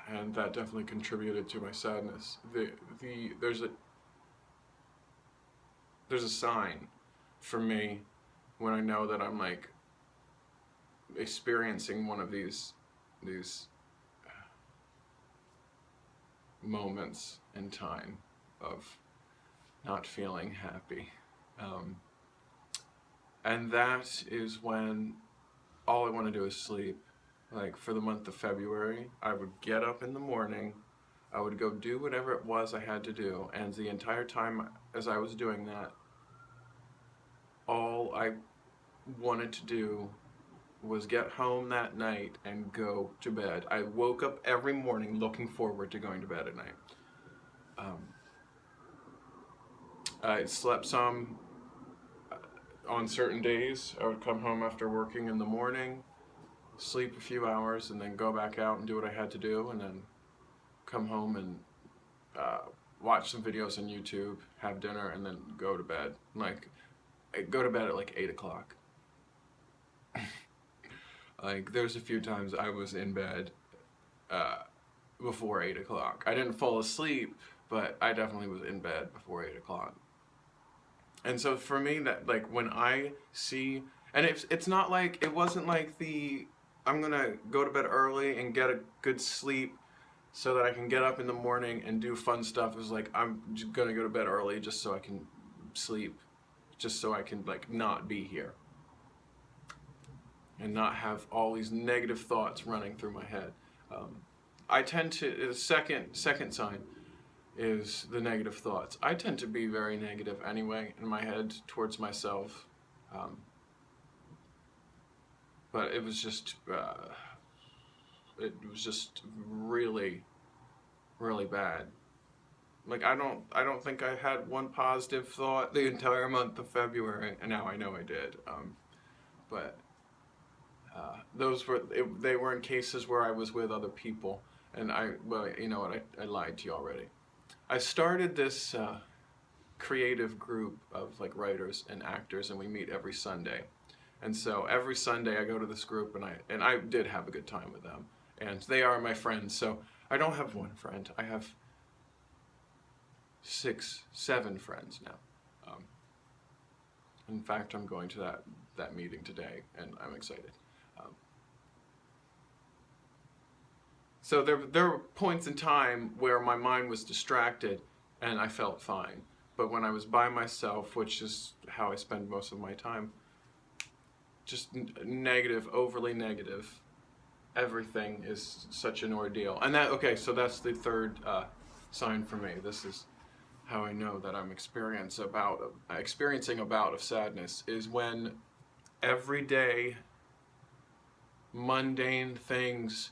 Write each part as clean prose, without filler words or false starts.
and that definitely contributed to my sadness. There's a sign for me when I know that I'm like experiencing one of these moments in time of not feeling happy. Um, and that is when all I want to do is sleep. Like for the month of February, I would get up in the morning, I would go do whatever it was I had to do, and the entire time as I was doing that, all I wanted to do was get home that night and go to bed. I woke up every morning looking forward to going to bed at night. Um, I slept some on certain days. I would come home after working in the morning, sleep a few hours, and then go back out and do what I had to do, and then come home and uh, watch some videos on YouTube, have dinner, and then go to bed. Like, I go to bed at like 8 o'clock. Like, there's a few times I was in bed uh, before 8 o'clock. I didn't fall asleep, but I definitely was in bed before 8 o'clock. And so for me, that like when I see, and it's not like, it wasn't like I'm gonna go to bed early and get a good sleep so that I can get up in the morning and do fun stuff. It was like, I'm just gonna go to bed early just so I can sleep, just so I can like not be here and not have all these negative thoughts running through my head. Um, I tend to, the second sign is the negative thoughts. I tend to be very negative anyway in my head towards myself. Um, but it was just really, really bad. Like I don't think I had one positive thought the entire month of February, and now I know I did. But they were in cases where I was with other people, and well, you know what? I lied to you already. I started this creative group of like writers and actors, and we meet every Sunday. And so every Sunday I go to this group, and I did have a good time with them, and they are my friends. So I don't have one friend. I have 6, 7 friends now. Um, in fact, I'm going to that meeting today, and I'm excited. Um, so there were points in time where my mind was distracted, and I felt fine. But when I was by myself, which is how I spend most of my time, just negative, overly negative. Everything is such an ordeal. And so that's the third sign for me. This is how I know that I'm experiencing a bout of sadness, is when everyday mundane things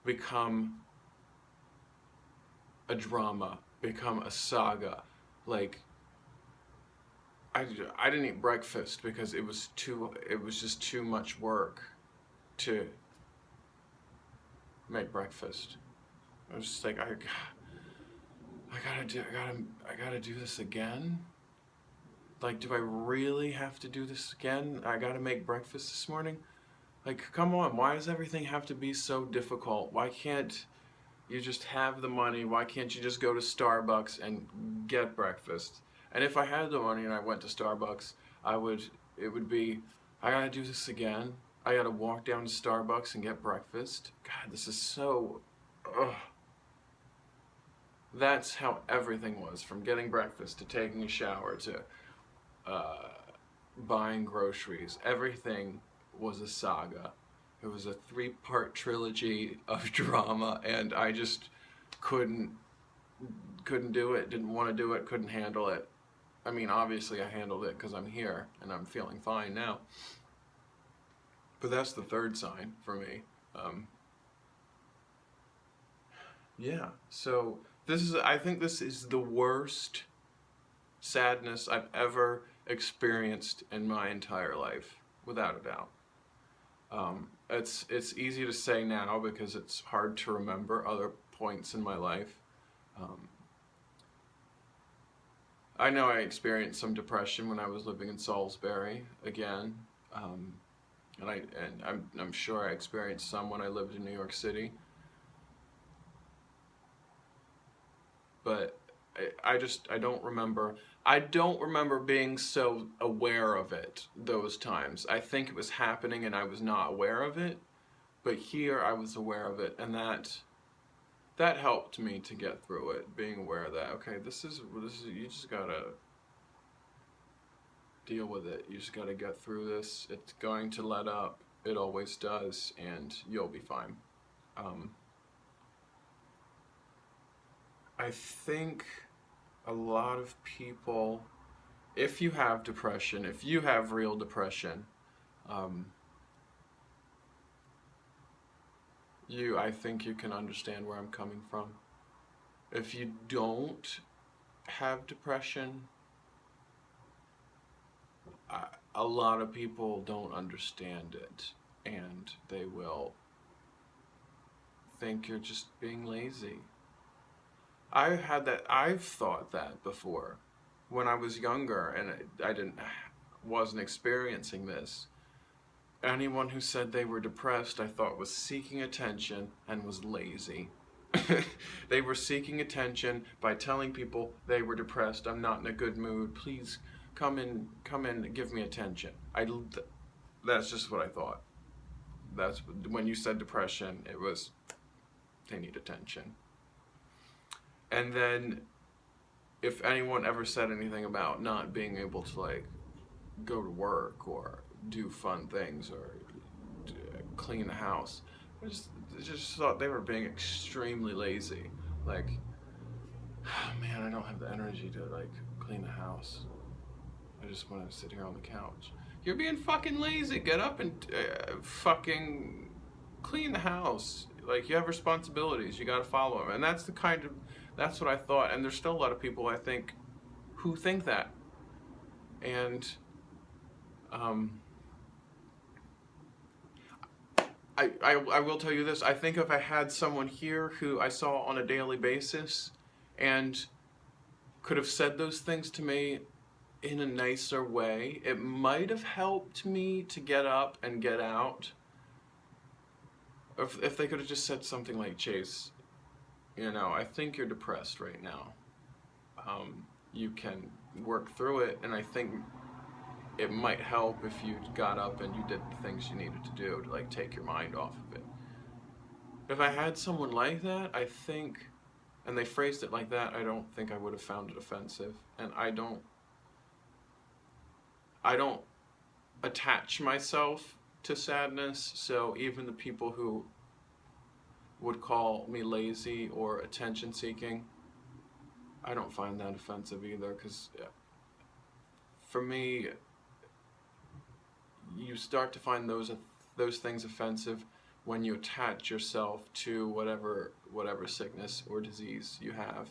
become a drama, become a saga. Like, I didn't eat breakfast because it was just too much work to make breakfast. I was just like, I gotta do this again. Like, do I really have to do this again? I gotta make breakfast this morning. Like, come on, why does everything have to be so difficult? Why can't you just have the money? Why can't you just go to Starbucks and get breakfast? And if I had the money and I went to Starbucks, it would be, I gotta do this again. I gotta walk down to Starbucks and get breakfast. God, this is so, ugh. That's how everything was, from getting breakfast to taking a shower to uh, buying groceries. Everything was a saga. It was a 3-part trilogy of drama, and I just couldn't do it, didn't want to do it, couldn't handle it. I mean, obviously I handled it because I'm here and I'm feeling fine now. But that's the third sign for me. Yeah, so I think this is the worst sadness I've ever experienced in my entire life, without a doubt. It's easy to say now because it's hard to remember other points in my life. Um, I know I experienced some depression when I was living in Salisbury again, and I'm sure I experienced some when I lived in New York City. but I don't remember. I don't remember being so aware of it those times. I think it was happening and I was not aware of it, but here I was aware of it, and that helped me to get through it. Being aware that, okay, this is you just gotta deal with it. You just gotta get through this. It's going to let up. It always does, and you'll be fine. I think a lot of people, if you have depression, if you have real depression, um, I think you can understand where I'm coming from. If you don't have depression, a lot of people don't understand it, and they will think you're just being lazy. I've thought that before when I was younger, and wasn't experiencing this. Anyone who said they were depressed, I thought was seeking attention and was lazy. They were seeking attention by telling people they were depressed. I'm not in a good mood. Please come in, give me attention. That's just what I thought. That's when you said depression, it was they need attention. And then if anyone ever said anything about not being able to like go to work or do fun things or clean the house, I just thought they were being extremely lazy. Like, oh man, I don't have the energy to like clean the house. I just want to sit here on the couch. You're being fucking lazy. Get up and fucking clean the house. Like, you have responsibilities. You got to follow them. And that's what I thought. And there's still a lot of people, I think, who think that. And I will tell you this. I think if I had someone here who I saw on a daily basis and could have said those things to me in a nicer way, it might have helped me to get up and get out. If they could have just said something like, Chase, I think you're depressed right now. You can work through it, and I think it might help if you got up and you did the things you needed to do to like take your mind off of it. If I had someone like that, I think, and they phrased it like that, I don't think I would have found it offensive. And I don't attach myself to sadness, so even the people who would call me lazy or attention seeking, I don't find that offensive either, because for me, you start to find those things offensive when you attach yourself to whatever sickness or disease you have.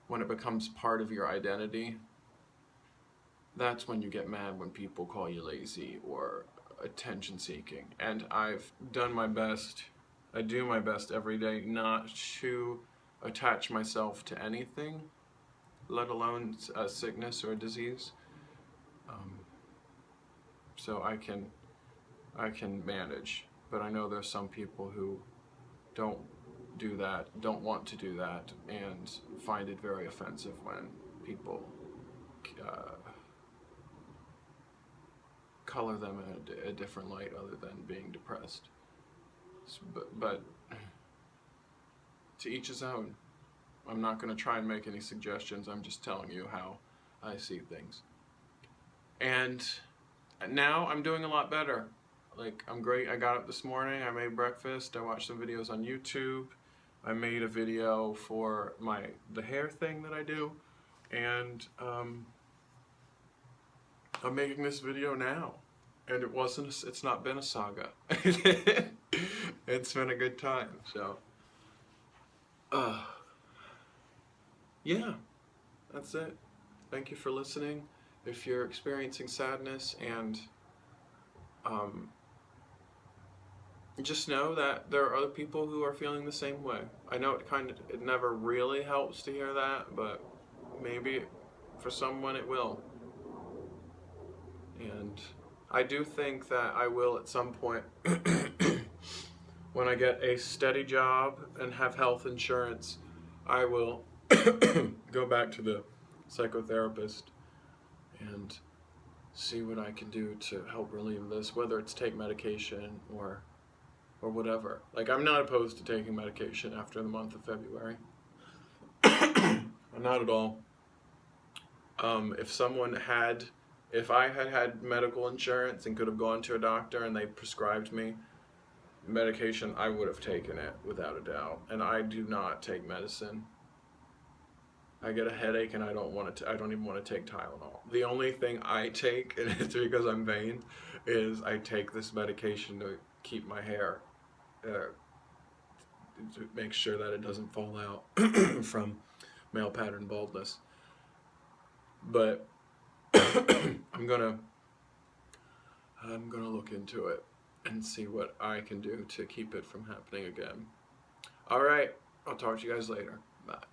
When it becomes part of your identity, that's when you get mad when people call you lazy or attention seeking. And I've done my best, I do my best every day not to attach myself to anything, let alone a sickness or a disease. So I can manage, but I know there's some people who don't do that, don't want to do that, and find it very offensive when people color them in a different light other than being depressed. But to each his own. I'm not going to try and make any suggestions. I'm just telling you how I see things. And now I'm doing a lot better. Like, I'm great. I got up this morning, I made breakfast, I watched some videos on YouTube, I made a video for the hair thing that I do, and I'm making this video now. And it's not been a saga. It's been a good time, so yeah, that's it. Thank you for listening. If you're experiencing sadness, and just know that there are other people who are feeling the same way. I know it never really helps to hear that, but maybe for someone it will. And I do think that I will at some point, when I get a steady job and have health insurance, I will go back to the psychotherapist and see what I can do to help relieve this, whether it's take medication or whatever. Like, I'm not opposed to taking medication after the month of February. Not at all. If I had had medical insurance and could have gone to a doctor and they prescribed me medication, I would have taken it without a doubt. And I do not take medicine. I get a headache and I don't even want to take Tylenol. The only thing I take, and it's because I'm vain, is I take this medication to keep my hair, to make sure that it doesn't fall out from male pattern baldness. But I'm gonna look into it and see what I can do to keep it from happening again. All right, I'll talk to you guys later. Bye.